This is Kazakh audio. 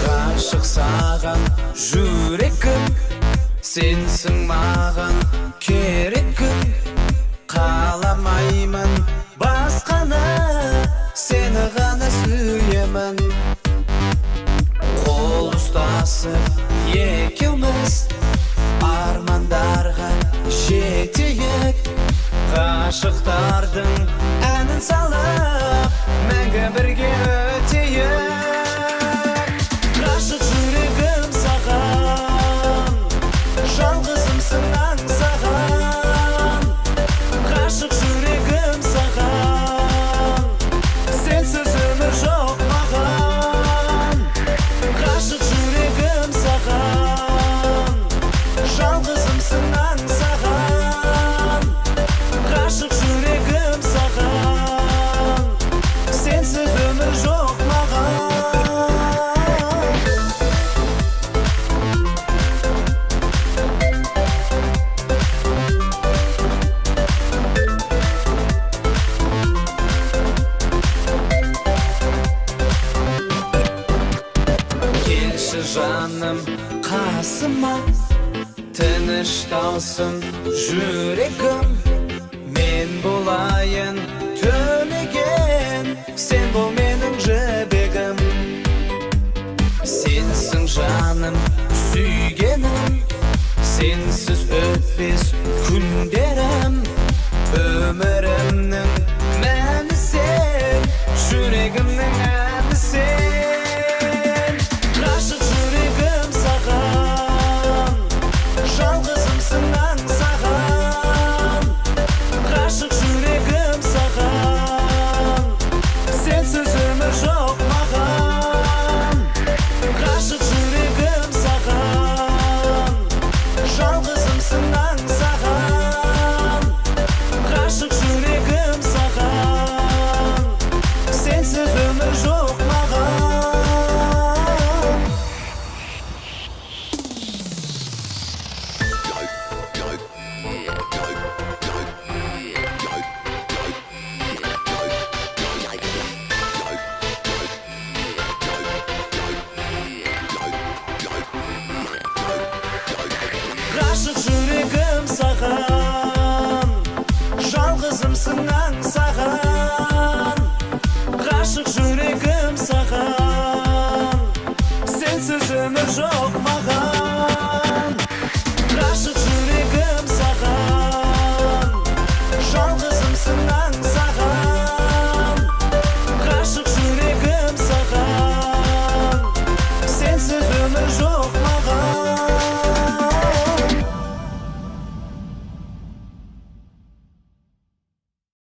Ғашық саған жүрегім, сенсің маған керегім. Қаламаймын басқаны, сені ғана сүйемін. Қол ұстасып екеуміз армандарға жетейік. Ғашықтардың әнін салып мәңгі бірге өтейік. Ғашық жүрегім саған, жалғызымсың аңсаған. Ғашық жүрегім саған, сенсіз өмір жоқ маған. Ғашық жүрегім саған, жалғызымсың аңсаған. Ғашық жүрегім саған, сенсіз өмір жоқ маған. Келші жаным қасыма, тынышталсын жүрегім. Мен болайын төлеген, сен бол менің жібегім. Сенсің жаным сүйгенім, сенсіз өтпес күндер.